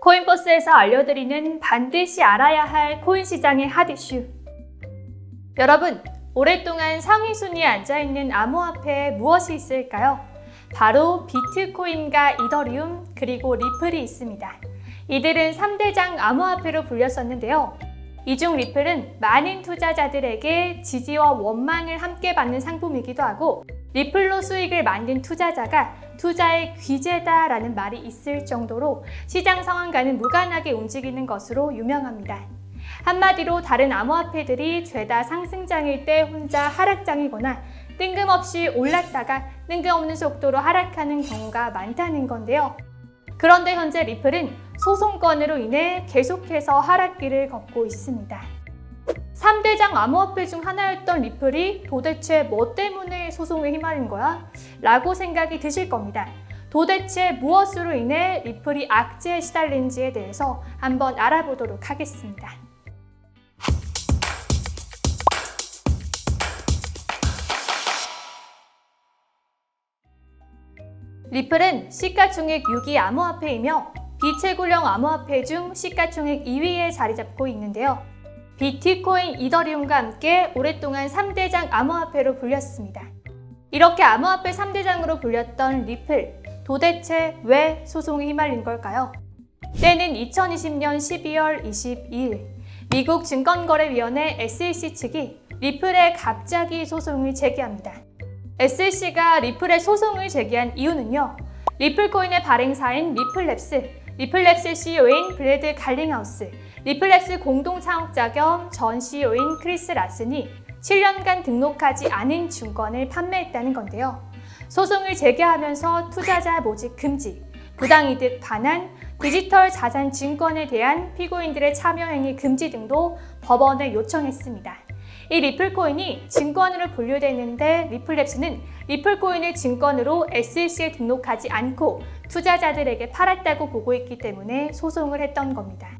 코인버스에서 알려드리는 반드시 알아야 할 코인 시장의 핫 이슈. 여러분, 오랫동안 상위 순위에 앉아있는 암호화폐에 무엇이 있을까요? 바로 비트코인과 이더리움 그리고 리플이 있습니다. 이들은 3대장 암호화폐로 불렸었는데요. 이 중 리플은 많은 투자자들에게 지지와 원망을 함께 받는 상품이기도 하고, 리플로 수익을 만든 투자자가 투자의 귀재다라는 말이 있을 정도로 시장 상황과는 무관하게 움직이는 것으로 유명합니다. 한마디로 다른 암호화폐들이 죄다 상승장일 때 혼자 하락장이거나 뜬금없이 올랐다가 뜬금없는 속도로 하락하는 경우가 많다는 건데요. 그런데 현재 리플은 소송건으로 인해 계속해서 하락기를 걷고 있습니다. 3대장 암호화폐 중 하나였던 리플이 도대체 뭐 때문에 소송에 휘말린 거야? 라고 생각이 드실 겁니다. 도대체 무엇으로 인해 리플이 악재에 시달린지에 대해서 한번 알아보도록 하겠습니다. 리플은 시가총액 6위 암호화폐이며 비채굴형 암호화폐 중 시가총액 2위에 자리 잡고 있는데요. 비트코인, 이더리움과 함께 오랫동안 3대장 암호화폐로 불렸습니다. 이렇게 암호화폐 3대장으로 불렸던 리플, 도대체 왜 소송에 휘말린 걸까요? 때는 2020년 12월 22일, 미국 증권거래위원회 SEC 측이 리플에 갑자기 소송을 제기합니다. SEC가 리플에 소송을 제기한 이유는요, 리플코인의 발행사인 리플랩스 CEO인 브래드 갈링하우스, 리플랩스 공동 창업자 겸 전 CEO인 크리스 라슨이 7년간 등록하지 않은 증권을 판매했다는 건데요. 소송을 제기하면서 투자자 모집 금지, 부당이득 반환, 디지털 자산 증권에 대한 피고인들의 참여 행위 금지 등도 법원에 요청했습니다. 이 리플코인이 증권으로 분류되는데 리플랩스는 리플코인을 증권으로 SEC에 등록하지 않고 투자자들에게 팔았다고 보고 있기 때문에 소송을 했던 겁니다.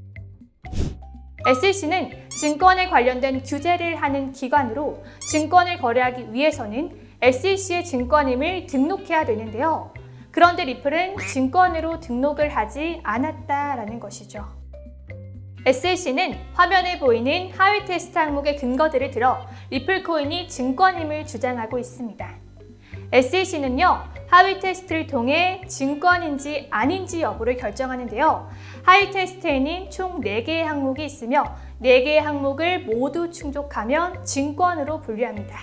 SEC는 증권에 관련된 규제를 하는 기관으로 증권을 거래하기 위해서는 SEC의 증권임을 등록해야 되는데요. 그런데 리플은 증권으로 등록을 하지 않았다라는 것이죠. SEC는 화면에 보이는 하위 테스트 항목의 근거들을 들어 리플코인이 증권임을 주장하고 있습니다. SEC는요, 하위 테스트를 통해 증권인지 아닌지 여부를 결정하는데요. 하위 테스트에는 총 4개의 항목이 있으며 4개의 항목을 모두 충족하면 증권으로 분류합니다.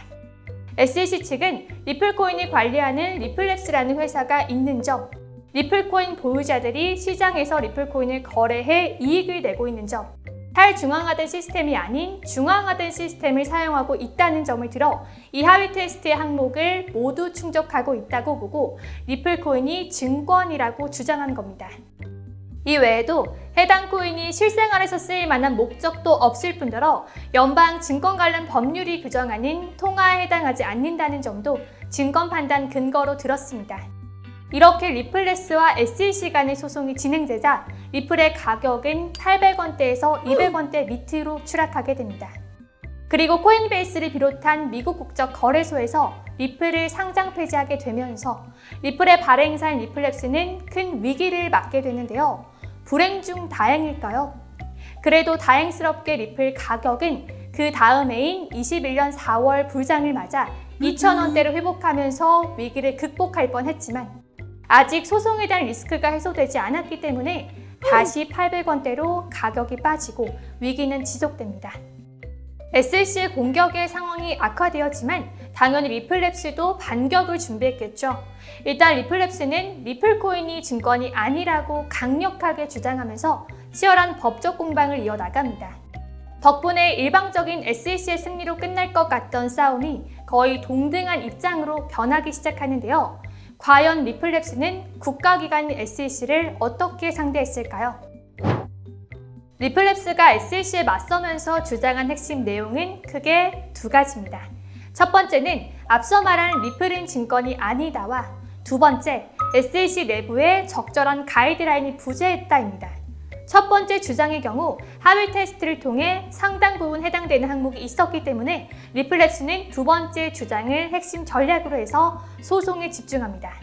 SEC 측은 리플코인을 관리하는 리플랩스라는 회사가 있는 점, 리플코인 보유자들이 시장에서 리플코인을 거래해 이익을 내고 있는 점, 탈중앙화된 시스템이 아닌 중앙화된 시스템을 사용하고 있다는 점을 들어 이 하위 테스트의 항목을 모두 충족하고 있다고 보고 리플코인이 증권이라고 주장한 겁니다. 이 외에도 해당 코인이 실생활에서 쓰일 만한 목적도 없을 뿐더러 연방 증권 관련 법률이 규정하는 통화에 해당하지 않는다는 점도 증권 판단 근거로 들었습니다. 이렇게 리플랩스와 SEC 간의 소송이 진행되자 리플의 가격은 800원대에서 200원대 밑으로 추락하게 됩니다. 그리고 코인베이스를 비롯한 미국 국적 거래소에서 리플을 상장 폐지하게 되면서 리플의 발행사인 리플랩스는 큰 위기를 맞게 되는데요. 불행 중 다행일까요? 그래도 다행스럽게 리플 가격은 그 다음 해인 21년 4월 불장을 맞아 2,000원대로 회복하면서 위기를 극복할 뻔했지만 아직 소송에 대한 리스크가 해소되지 않았기 때문에 다시 800원대로 가격이 빠지고 위기는 지속됩니다. SEC의 공격의 상황이 악화되었지만 당연히 리플랩스도 반격을 준비했겠죠. 일단 리플랩스는 리플코인이 증권이 아니라고 강력하게 주장하면서 치열한 법적 공방을 이어나갑니다. 덕분에 일방적인 SEC의 승리로 끝날 것 같던 싸움이 거의 동등한 입장으로 변하기 시작하는데요. 과연 리플랩스는 국가기관인 SEC를 어떻게 상대했을까요? 리플랩스가 SEC에 맞서면서 주장한 핵심 내용은 크게 2가지입니다. 첫 번째는 앞서 말한 리플은 증권이 아니다와 두 번째, SEC 내부에 적절한 가이드라인이 부재했다입니다. 첫 번째 주장의 경우 하위 테스트를 통해 상당 부분 해당되는 항목이 있었기 때문에 리플랩스는 두 번째 주장을 핵심 전략으로 해서 소송에 집중합니다.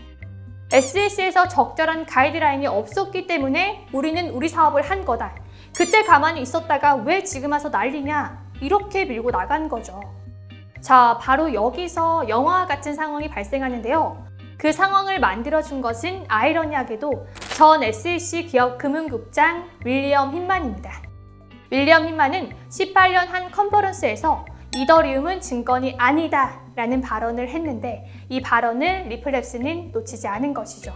SEC에서 적절한 가이드라인이 없었기 때문에 우리는 우리 사업을 한 거다. 그때 가만히 있었다가 왜 지금 와서 난리냐? 이렇게 밀고 나간 거죠. 자, 바로 여기서 영화와 같은 상황이 발생하는데요. 그 상황을 만들어준 것은 아이러니하게도 전 SEC 기업 금융국장 윌리엄 힌만입니다. 윌리엄 힌만은 18년 한 컨퍼런스에서 이더리움은 증권이 아니다 라는 발언을 했는데 이 발언을 리플랩스는 놓치지 않은 것이죠.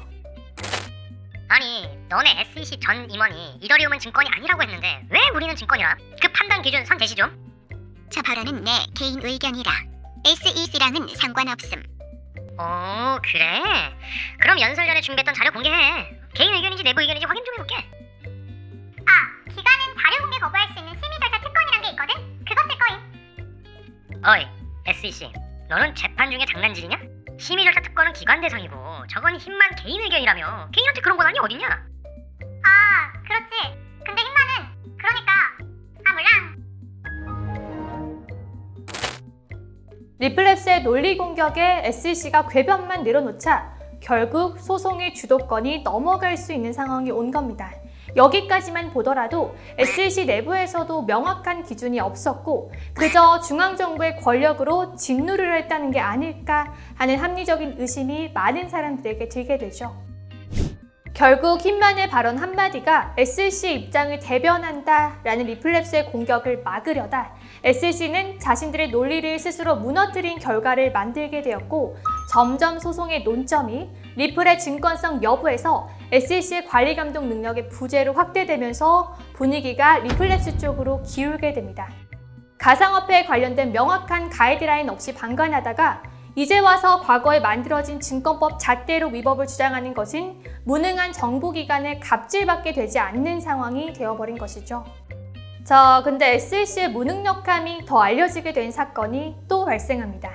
아니, 너네 SEC 전 임원이 이더리움은 증권이 아니라고 했는데 왜 우리는 증권이라? 그 판단 기준 선 제시 좀. 저 발언은 내 개인 의견이라 SEC랑은 상관없음. 오, 그래? 그럼 연설 전에 준비했던 자료 공개해. 개인 의견인지 내부 의견인지 확인 좀 해볼게. 기관은 자료 공개 거부할 수 있는 심의 절차 특권이란 게 있거든? 그것 쓸 거임. 어이, SEC, 너는 재판 중에 장난질이냐? 심의 절차 특권은 기관 대상이고 저건 힘만 개인 의견이라며. 개인한테 그런 권한이 어딨냐? 그렇지. 근데 힘만은 그러니까 몰라. 리플랩스의 논리 공격에 SEC가 궤변만 내려놓자 결국 소송의 주도권이 넘어갈 수 있는 상황이 온 겁니다. 여기까지만 보더라도 SEC 내부에서도 명확한 기준이 없었고 그저 중앙정부의 권력으로 직무를 했다는 게 아닐까 하는 합리적인 의심이 많은 사람들에게 들게 되죠. 결국 힌만의 발언 한마디가 SEC의 입장을 대변한다라는 리플랩스의 공격을 막으려다 SEC는 자신들의 논리를 스스로 무너뜨린 결과를 만들게 되었고 점점 소송의 논점이 리플의 증권성 여부에서 SEC의 관리 감독 능력의 부재로 확대되면서 분위기가 리플랩스 쪽으로 기울게 됩니다. 가상화폐에 관련된 명확한 가이드라인 없이 방관하다가 이제 와서 과거에 만들어진 증권법 잣대로 위법을 주장하는 것은 무능한 정부기관에 갑질받게 되지 않는 상황이 되어버린 것이죠. 자, 근데 SEC의 무능력함이 더 알려지게 된 사건이 또 발생합니다.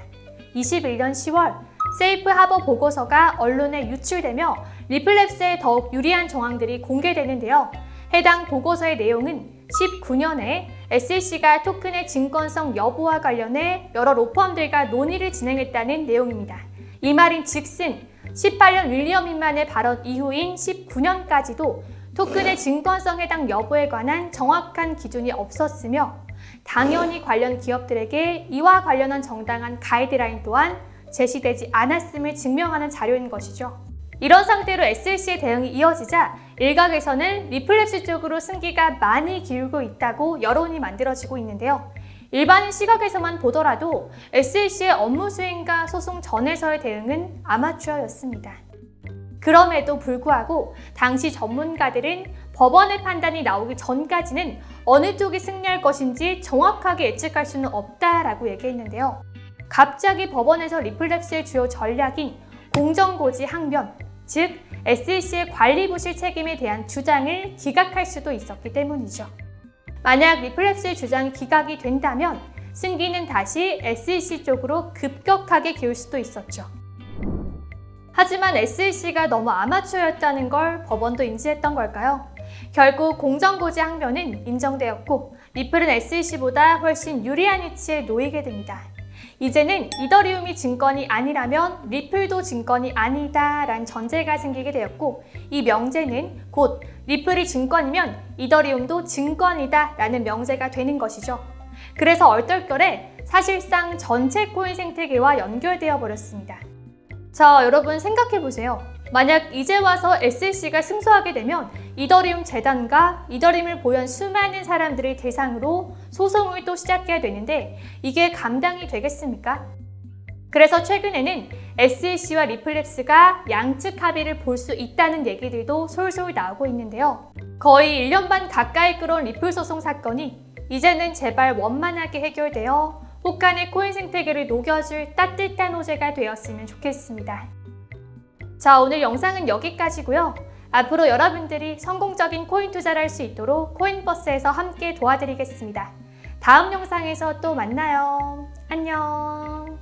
21년 10월 세이프 하버 보고서가 언론에 유출되며 리플랩스에 더욱 유리한 정황들이 공개되는데요. 해당 보고서의 내용은 19년에 SEC가 토큰의 증권성 여부와 관련해 여러 로펌들과 논의를 진행했다는 내용입니다. 이 말인 즉슨 18년 윌리엄 힌만의 발언 이후인 19년까지도 토큰의 증권성 해당 여부에 관한 정확한 기준이 없었으며 당연히 관련 기업들에게 이와 관련한 정당한 가이드라인 또한 제시되지 않았음을 증명하는 자료인 것이죠. 이런 상태로 SEC의 대응이 이어지자 일각에서는 리플랩스 쪽으로 승기가 많이 기울고 있다고 여론이 만들어지고 있는데요. 일반인 시각에서만 보더라도 SEC의 업무 수행과 소송 전에서의 대응은 아마추어였습니다. 그럼에도 불구하고 당시 전문가들은 법원의 판단이 나오기 전까지는 어느 쪽이 승리할 것인지 정확하게 예측할 수는 없다라고 얘기했는데요. 갑자기 법원에서 리플랩스의 주요 전략인 공정고지 항변, 즉 SEC의 관리부실 책임에 대한 주장을 기각할 수도 있었기 때문이죠. 만약 리플랩스의 주장이 기각이 된다면 승기는 다시 SEC 쪽으로 급격하게 기울 수도 있었죠. 하지만 SEC가 너무 아마추어였다는 걸 법원도 인지했던 걸까요? 결국 공정고지 항변은 인정되었고 리플은 SEC보다 훨씬 유리한 위치에 놓이게 됩니다. 이제는 이더리움이 증권이 아니라면 리플도 증권이 아니다 라는 전제가 생기게 되었고 이 명제는 곧 리플이 증권이면 이더리움도 증권이다 라는 명제가 되는 것이죠. 그래서 얼떨결에 사실상 전체 코인 생태계와 연결되어 버렸습니다. 자, 여러분 생각해보세요. 만약 이제 와서 SEC가 승소하게 되면 이더리움 재단과 이더리움을 보유한 수많은 사람들을 대상으로 소송을 또 시작해야 되는데 이게 감당이 되겠습니까? 그래서 최근에는 SEC와 리플랩스가 양측 합의를 볼 수 있다는 얘기들도 솔솔 나오고 있는데요. 거의 1년 반 가까이 끌어온 리플 소송 사건이 이제는 제발 원만하게 해결되어 혹한의 코인 생태계를 녹여줄 따뜻한 호재가 되었으면 좋겠습니다. 자, 오늘 영상은 여기까지고요. 앞으로 여러분들이 성공적인 코인 투자를 할 수 있도록 코인버스에서 함께 도와드리겠습니다. 다음 영상에서 또 만나요. 안녕.